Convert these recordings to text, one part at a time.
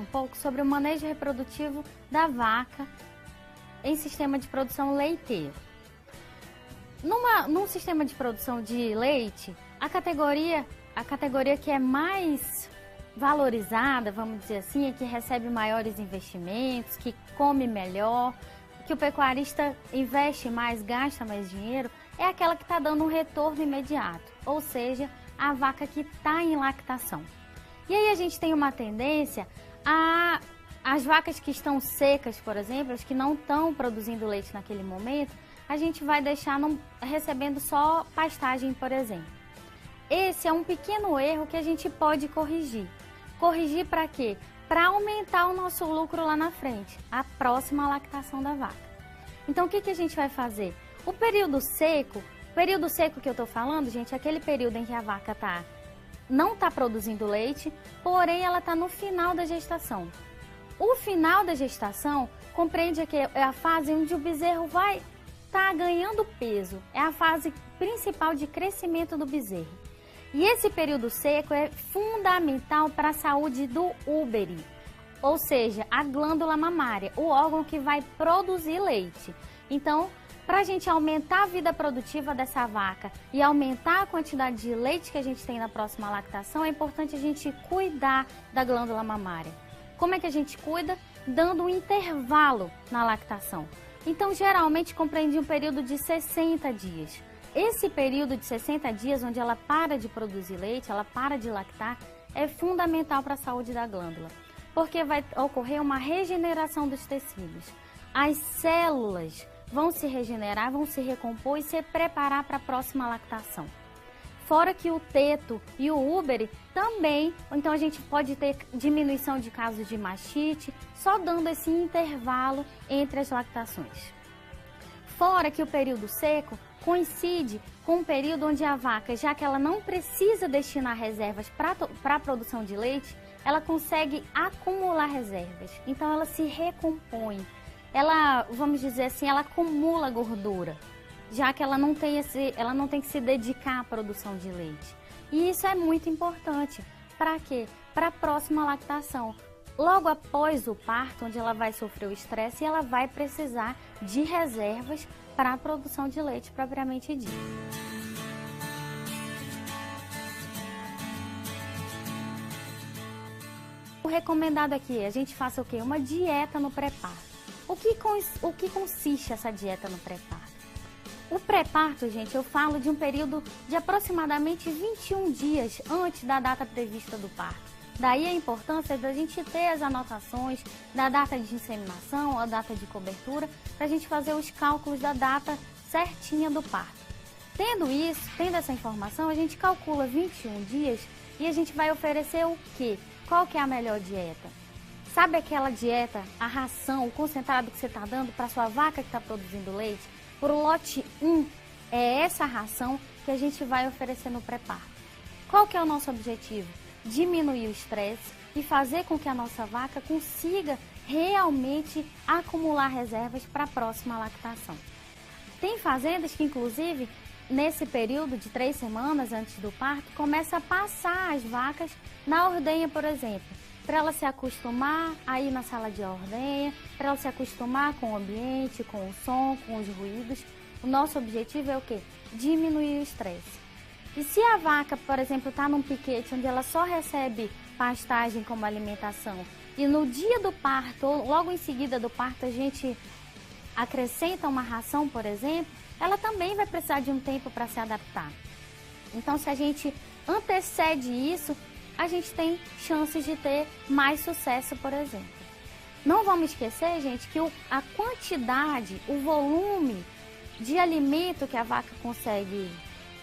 um pouco sobre o manejo reprodutivo da vaca em sistema de produção leiteiro. Num sistema de produção de leite, a categoria que é mais valorizada, vamos dizer assim, é que recebe maiores investimentos, que come melhor, que o pecuarista investe mais, gasta mais dinheiro, é aquela que está dando um retorno imediato, ou seja, a vaca que está em lactação. E aí a gente tem uma tendência as vacas que estão secas, por exemplo, as que não estão produzindo leite naquele momento, a gente vai deixar recebendo só pastagem, por exemplo. Esse é um pequeno erro que a gente pode corrigir. Corrigir para quê? Para aumentar o nosso lucro lá na frente, a próxima lactação da vaca. Então, o que a gente vai fazer? O período seco que eu estou falando, gente, é aquele período em que a vaca não está produzindo leite, porém ela está no final da gestação. O final da gestação compreende que é a fase onde o bezerro vai estar ganhando peso, é a fase principal de crescimento do bezerro. E esse período seco é fundamental para a saúde do úbere, ou seja, a glândula mamária, o órgão que vai produzir leite. Então, para a gente aumentar a vida produtiva dessa vaca e aumentar a quantidade de leite que a gente tem na próxima lactação, é importante a gente cuidar da glândula mamária. Como é que a gente cuida? Dando um intervalo na lactação. Então, geralmente, compreende um período de 60 dias. Esse período de 60 dias, onde ela para de produzir leite, ela para de lactar, é fundamental para a saúde da glândula, porque vai ocorrer uma regeneração dos tecidos. As células vão se regenerar, vão se recompor e se preparar para a próxima lactação. Fora que o teto e o úbere também, então a gente pode ter diminuição de casos de mastite, só dando esse intervalo entre as lactações. Fora que o período seco coincide com um período onde a vaca, já que ela não precisa destinar reservas para a produção de leite, ela consegue acumular reservas, então ela se recompõe. Ela, vamos dizer assim, ela acumula gordura, já que ela não tem que se dedicar à produção de leite. E isso é muito importante. Para quê? Para a próxima lactação. Logo após o parto, onde ela vai sofrer o estresse, ela vai precisar de reservas para a produção de leite propriamente dita. O recomendado aqui é a gente faça o quê? Uma dieta no pré-parto. O que consiste essa dieta no pré-parto? O pré-parto, gente, eu falo de um período de aproximadamente 21 dias antes da data prevista do parto. Daí a importância da gente ter as anotações da data de inseminação, a data de cobertura, para a gente fazer os cálculos da data certinha do parto. Tendo essa informação, a gente calcula 21 dias e a gente vai oferecer o quê? Qual que é a melhor dieta? Sabe aquela dieta, a ração, o concentrado que você está dando para sua vaca que está produzindo leite? Para o lote 1, é essa ração que a gente vai oferecer no pré-parto. Qual que é o nosso objetivo? Diminuir o estresse e fazer com que a nossa vaca consiga realmente acumular reservas para a próxima lactação. Tem fazendas que, inclusive, nesse período de 3 semanas antes do parto, começa a passar as vacas na ordenha, por exemplo, para ela se acostumar a ir na sala de ordenha, para ela se acostumar com o ambiente, com o som, com os ruídos. O nosso objetivo é o quê? Diminuir o estresse. E se a vaca, por exemplo, está num piquete onde ela só recebe pastagem como alimentação e no dia do parto, ou logo em seguida do parto, a gente acrescenta uma ração, por exemplo, ela também vai precisar de um tempo para se adaptar. Então, se a gente antecede isso, a gente tem chances de ter mais sucesso, por exemplo. Não vamos esquecer, gente, que a quantidade, o volume de alimento que a vaca consegue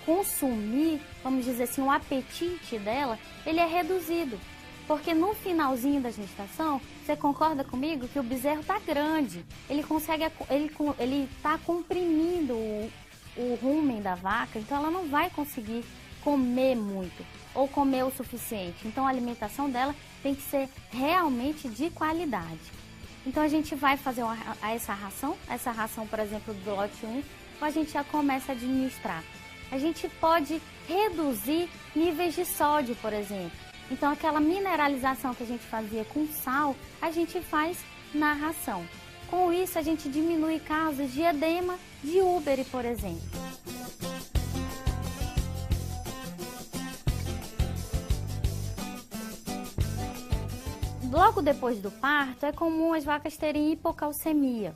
consumir, vamos dizer assim, o apetite dela, ele é reduzido. Porque no finalzinho da gestação, você concorda comigo que o bezerro está grande, ele está comprimindo o rumen da vaca, então ela não vai conseguir comer muito ou comer o suficiente. Então a alimentação dela tem que ser realmente de qualidade. Então a gente vai fazer essa ração, por exemplo, do lote 1, a gente já começa a administrar. A gente pode reduzir níveis de sódio, por exemplo. Então aquela mineralização que a gente fazia com sal, a gente faz na ração. Com isso a gente diminui casos de edema de úbere, por exemplo. Logo depois do parto, é comum as vacas terem hipocalcemia.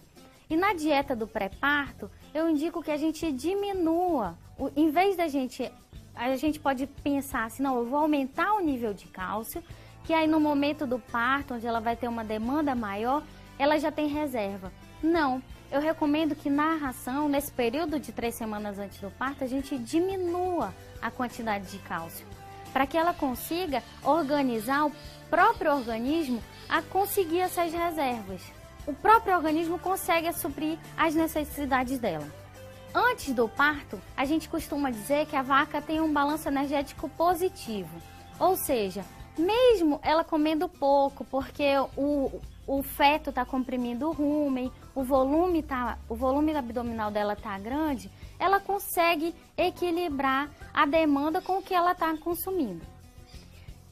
E na dieta do pré-parto, eu indico que a gente diminua, em vez da gente, a gente pode pensar assim, não, eu vou aumentar o nível de cálcio, que aí no momento do parto, onde ela vai ter uma demanda maior, ela já tem reserva. Não, eu recomendo que na ração, nesse período de 3 semanas antes do parto, a gente diminua a quantidade de cálcio, para que ela consiga organizar o próprio organismo a conseguir essas reservas. O próprio organismo consegue suprir as necessidades dela. Antes do parto, a gente costuma dizer que a vaca tem um balanço energético positivo. Ou seja, mesmo ela comendo pouco, porque o feto está comprimindo o rúmen, o volume abdominal dela está grande, ela consegue equilibrar a demanda com o que ela está consumindo.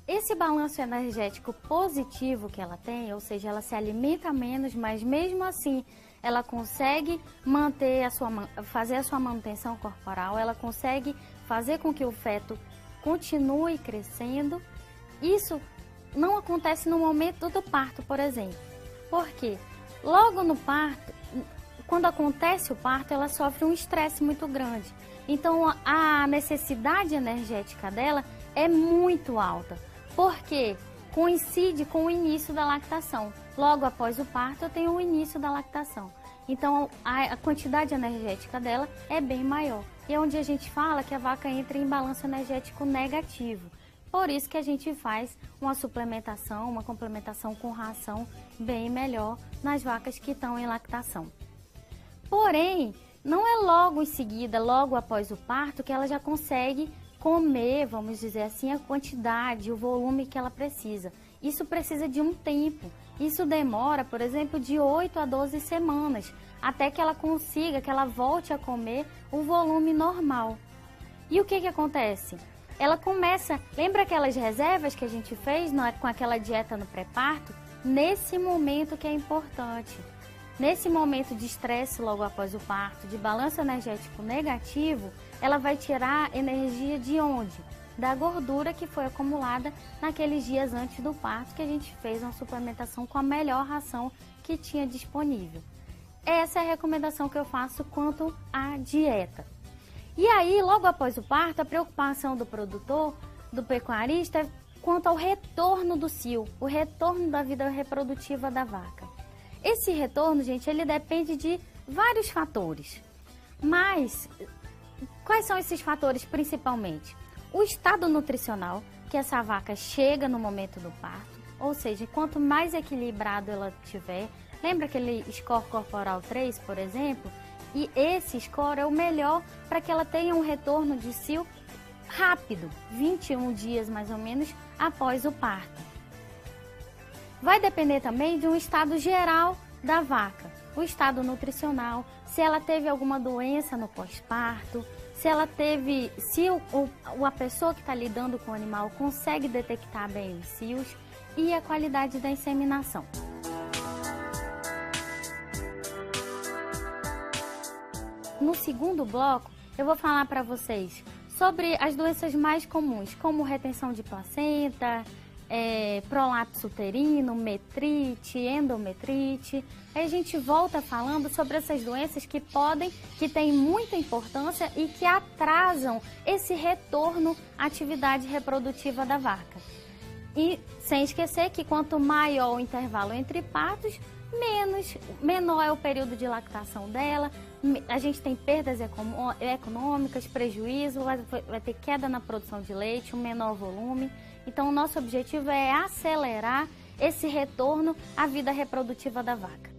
Esse balanço energético positivo que ela tem, ou seja, ela se alimenta menos, mas mesmo assim ela consegue fazer a sua manutenção corporal, ela consegue fazer com que o feto continue crescendo. Isso não acontece no momento do parto, por exemplo. Por quê? Logo no parto, quando acontece o parto, ela sofre um estresse muito grande. Então a necessidade energética dela é muito alta. Porque coincide com o início da lactação. Logo após o parto, eu tenho o início da lactação. Então, a quantidade energética dela é bem maior. E é onde a gente fala que a vaca entra em balanço energético negativo. Por isso que a gente faz uma suplementação, uma complementação com ração bem melhor nas vacas que estão em lactação. Porém, não é logo em seguida, logo após o parto, que ela já consegue comer, vamos dizer assim, a quantidade, o volume que ela precisa. Isso precisa de um tempo. Isso demora, por exemplo, de 8 a 12 semanas, até que ela consiga, que ela volte a comer o volume normal. E o que acontece? Ela começa, lembra aquelas reservas que a gente fez com aquela dieta no pré-parto? Nesse momento que é importante. Nesse momento de estresse logo após o parto, de balanço energético negativo, ela vai tirar energia de onde? Da gordura que foi acumulada naqueles dias antes do parto, que a gente fez uma suplementação com a melhor ração que tinha disponível. Essa é a recomendação que eu faço quanto à dieta. E aí, logo após o parto, a preocupação do produtor, do pecuarista, é quanto ao retorno do cio, o retorno da vida reprodutiva da vaca. Esse retorno, gente, ele depende de vários fatores. Mas, quais são esses fatores principalmente? O estado nutricional que essa vaca chega no momento do parto, ou seja, quanto mais equilibrado ela tiver, lembra aquele score corporal 3, por exemplo? E esse score é o melhor para que ela tenha um retorno de cio rápido, 21 dias mais ou menos após o parto. Vai depender também de um estado geral da vaca, o estado nutricional, se ela teve alguma doença no pós-parto, se a pessoa que está lidando com o animal consegue detectar bem os cios e a qualidade da inseminação. No segundo bloco, eu vou falar para vocês sobre as doenças mais comuns, como retenção de placenta, prolapso uterino, metrite, endometrite. Aí a gente volta falando sobre essas doenças que têm muita importância e que atrasam esse retorno à atividade reprodutiva da vaca. E sem esquecer que quanto maior o intervalo entre partos, menor é o período de lactação dela, a gente tem perdas econômicas, prejuízo, vai ter queda na produção de leite, um menor volume. Então, o nosso objetivo é acelerar esse retorno à vida reprodutiva da vaca.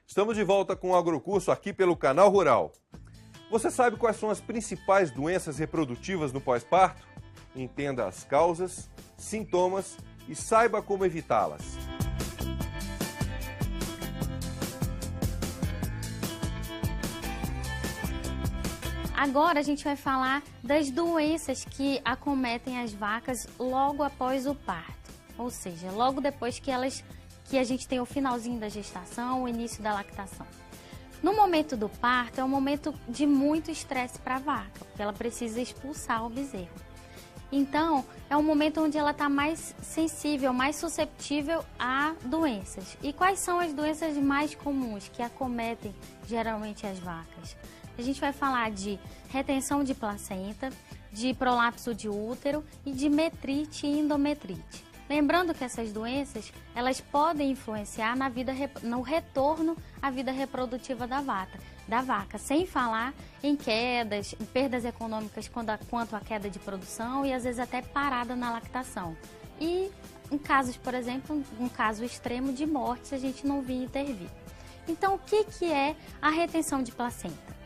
Estamos de volta com o Agrocurso aqui pelo Canal Rural. Você sabe quais são as principais doenças reprodutivas no pós-parto? Entenda as causas, sintomas e saiba como evitá-las. Agora a gente vai falar das doenças que acometem as vacas logo após o parto, ou seja, logo depois que a gente tem o finalzinho da gestação, o início da lactação. No momento do parto é um momento de muito estresse para a vaca, porque ela precisa expulsar o bezerro. Então, é um momento onde ela está mais sensível, mais susceptível a doenças. E quais são as doenças mais comuns que acometem geralmente as vacas? A gente vai falar de retenção de placenta, de prolapso de útero e de metrite e endometrite. Lembrando que essas doenças, elas podem influenciar no retorno à vida reprodutiva da vaca, sem falar em quedas, em perdas econômicas quanto à queda de produção e às vezes até parada na lactação. E em casos, por exemplo, um caso extremo de morte, se a gente não vir intervir. Então, o que é a retenção de placenta?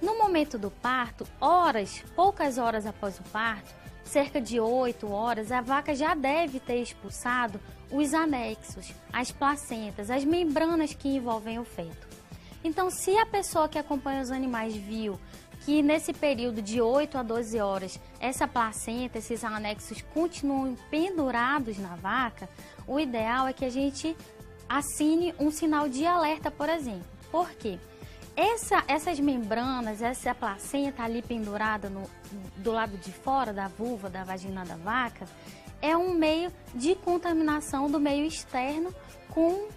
No momento do parto, poucas horas após o parto, cerca de 8 horas, a vaca já deve ter expulsado os anexos, as placentas, as membranas que envolvem o feto. Então, se a pessoa que acompanha os animais viu que nesse período de 8 a 12 horas, essa placenta, esses anexos continuam pendurados na vaca, o ideal é que a gente assine um sinal de alerta, por exemplo. Por quê? Essas membranas, essa placenta ali pendurada do lado de fora da vulva, da vagina da vaca, é um meio de contaminação do meio externo com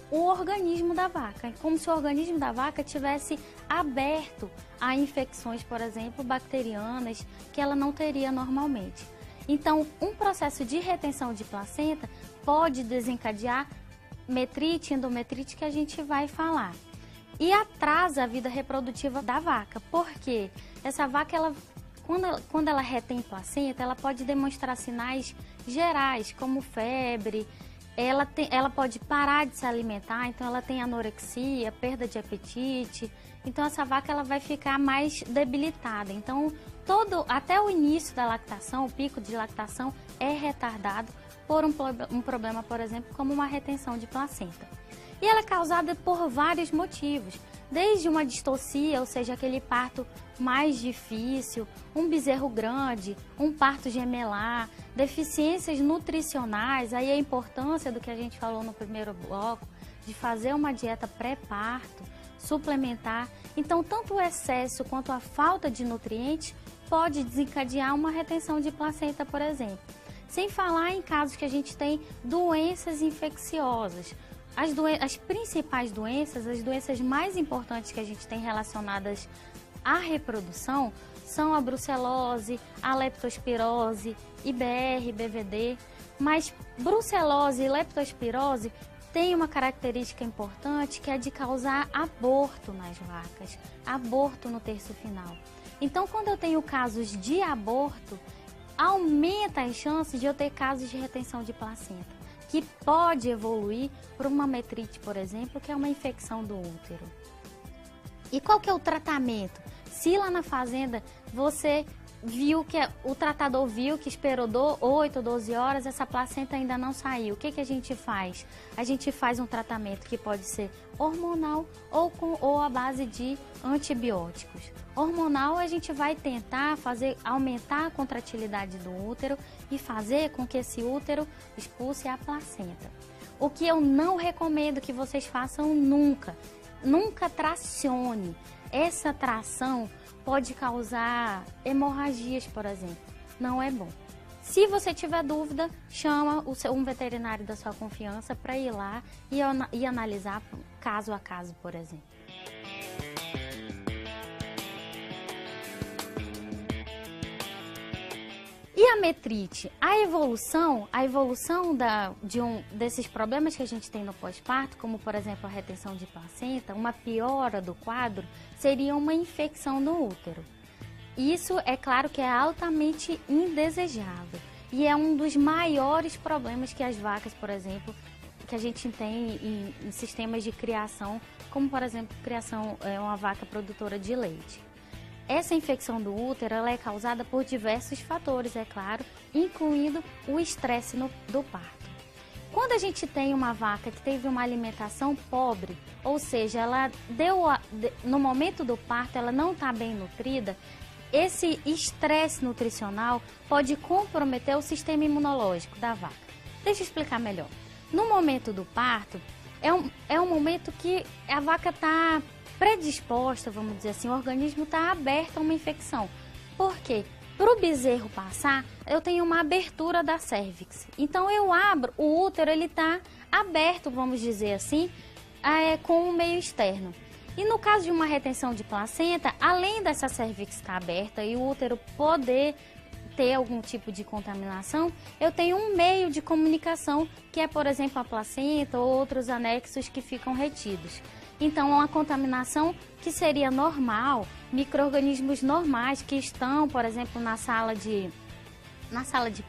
o organismo da vaca. É como se o organismo da vaca tivesse aberto a infecções, por exemplo, bacterianas, que ela não teria normalmente. Então, um processo de retenção de placenta pode desencadear metrite, endometrite, que a gente vai falar. E atrasa a vida reprodutiva da vaca, porque essa vaca, quando ela retém placenta, ela pode demonstrar sinais gerais, como febre, ela pode parar de se alimentar, então ela tem anorexia, perda de apetite, então essa vaca ela vai ficar mais debilitada. Então, até o início da lactação, o pico de lactação é retardado por um problema, por exemplo, como uma retenção de placenta. E ela é causada por vários motivos, desde uma distocia, ou seja, aquele parto mais difícil, um bezerro grande, um parto gemelar, deficiências nutricionais, aí a importância do que a gente falou no primeiro bloco, de fazer uma dieta pré-parto, suplementar. Então, tanto o excesso quanto a falta de nutrientes pode desencadear uma retenção de placenta, por exemplo. Sem falar em casos que a gente tem doenças infecciosas. As principais doenças, as doenças mais importantes que a gente tem relacionadas à reprodução são a brucelose, a leptospirose, IBR, BVD. Mas brucelose e leptospirose têm uma característica importante, que é de causar aborto nas vacas, aborto no terço final. Então, quando eu tenho casos de aborto, aumenta as chances de eu ter casos de retenção de placenta, que pode evoluir por uma metrite, por exemplo, que é uma infecção do útero. E qual que é o tratamento? Se lá na fazenda você o tratador viu que esperou 8 ou 12 horas, essa placenta ainda não saiu, o que a gente faz? A gente faz um tratamento que pode ser hormonal ou à base de antibióticos. Hormonal, a gente vai tentar aumentar a contratilidade do útero e fazer com que esse útero expulse a placenta. O que eu não recomendo que vocês façam nunca tracione. Essa tração pode causar hemorragias, por exemplo. Não é bom. Se você tiver dúvida, chama um veterinário da sua confiança para ir lá e analisar caso a caso, por exemplo. E a metrite? A evolução desses problemas que a gente tem no pós-parto, como por exemplo a retenção de placenta, uma piora do quadro, seria uma infecção no útero. Isso é claro que é altamente indesejável e é um dos maiores problemas que as vacas, por exemplo, que a gente tem em sistemas de criação, como por exemplo uma vaca produtora de leite. Essa infecção do útero ela é causada por diversos fatores, é claro, incluindo o estresse do parto. Quando a gente tem uma vaca que teve uma alimentação pobre, ou seja, ela no momento do parto ela não está bem nutrida, esse estresse nutricional pode comprometer o sistema imunológico da vaca. Deixa eu explicar melhor. No momento do parto, é um momento que a vaca está predisposta, vamos dizer assim, o organismo está aberto a uma infecção. Por quê? Para o bezerro passar, eu tenho uma abertura da cérvix. Então eu abro, o útero ele está aberto, vamos dizer assim, com o meio externo. E no caso de uma retenção de placenta, além dessa cérvix estar aberta e o útero poder ter algum tipo de contaminação, eu tenho um meio de comunicação, que é, por exemplo, a placenta ou outros anexos que ficam retidos. Então, uma contaminação que seria normal, micro-organismos normais que estão, por exemplo, na sala de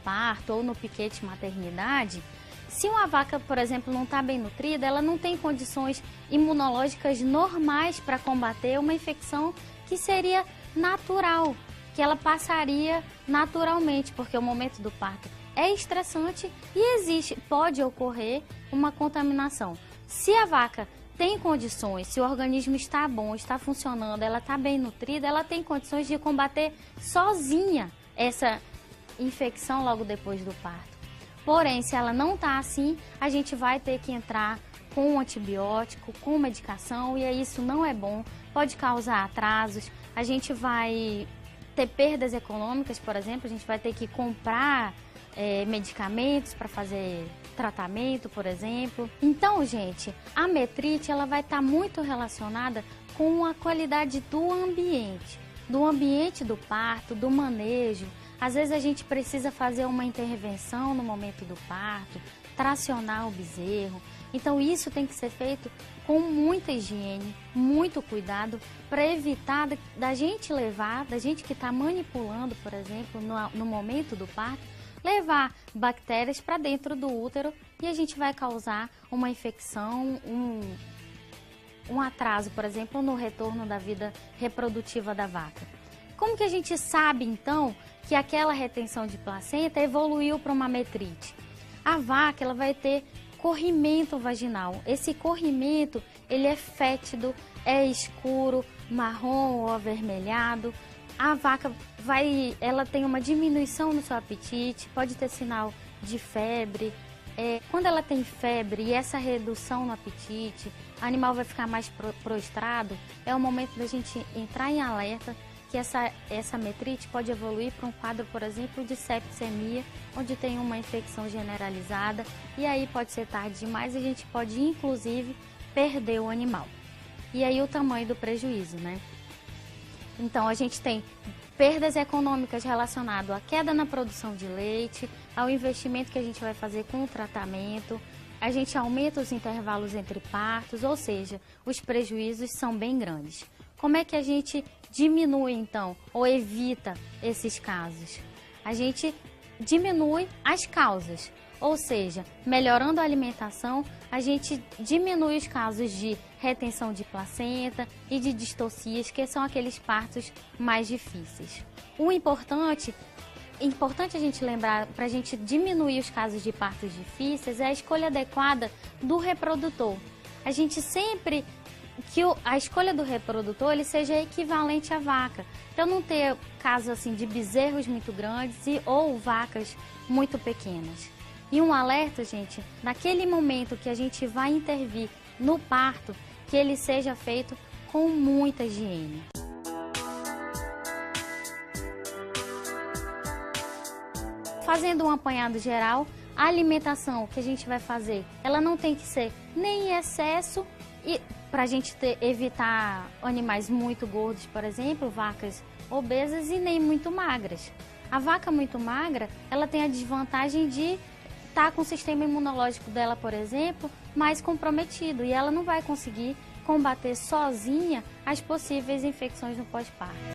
parto ou no piquete maternidade, se uma vaca, por exemplo, não está bem nutrida, ela não tem condições imunológicas normais para combater uma infecção que seria natural, que ela passaria naturalmente, porque o momento do parto é estressante e pode ocorrer uma contaminação. Se a vaca tem condições, se o organismo está bom, está funcionando, ela está bem nutrida, ela tem condições de combater sozinha essa infecção logo depois do parto. Porém, se ela não está assim, a gente vai ter que entrar com um antibiótico, com medicação, e isso não é bom, pode causar atrasos, a gente vai ter perdas econômicas, por exemplo, a gente vai ter que comprar medicamentos para fazer tratamento, por exemplo. Então, gente, a metrite ela vai estar muito relacionada com a qualidade do ambiente do parto, do manejo. Às vezes a gente precisa fazer uma intervenção no momento do parto, tracionar o bezerro. Então isso tem que ser feito com muita higiene, muito cuidado, para evitar da gente que está manipulando, por exemplo, no momento do parto, levar bactérias para dentro do útero e a gente vai causar uma infecção, um atraso, por exemplo, no retorno da vida reprodutiva da vaca. Como que a gente sabe, então, que aquela retenção de placenta evoluiu para uma metrite? A vaca ela vai ter corrimento vaginal. Esse corrimento ele é fétido, é escuro, marrom ou avermelhado. A vaca ela tem uma diminuição no seu apetite, pode ter sinal de febre. Quando ela tem febre e essa redução no apetite, o animal vai ficar mais prostrado, é o momento da gente entrar em alerta que essa metrite pode evoluir para um quadro, por exemplo, de septicemia, onde tem uma infecção generalizada, e aí pode ser tarde demais e a gente pode, inclusive, perder o animal. E aí o tamanho do prejuízo, né? Então, a gente tem perdas econômicas relacionadas à queda na produção de leite, ao investimento que a gente vai fazer com o tratamento, a gente aumenta os intervalos entre partos, ou seja, os prejuízos são bem grandes. Como é que a gente diminui, então, ou evita esses casos? A gente diminui as causas, ou seja, melhorando a alimentação, a gente diminui os casos de retenção de placenta e de distocias, que são aqueles partos mais difíceis. O importante a gente lembrar, para a gente diminuir os casos de partos difíceis, é a escolha adequada do reprodutor. A gente sempre que a escolha do reprodutor ele seja equivalente à vaca. Então não ter casos assim de bezerros muito grandes ou vacas muito pequenas. E um alerta, gente, naquele momento que a gente vai intervir no parto, que ele seja feito com muita higiene. Fazendo um apanhado geral, a alimentação que a gente vai fazer, ela não tem que ser nem em excesso e para a gente evitar animais muito gordos, por exemplo, vacas obesas e nem muito magras. A vaca muito magra, ela tem a desvantagem de estar com o sistema imunológico dela, por exemplo, mais comprometido e ela não vai conseguir combater sozinha as possíveis infecções no pós-parto.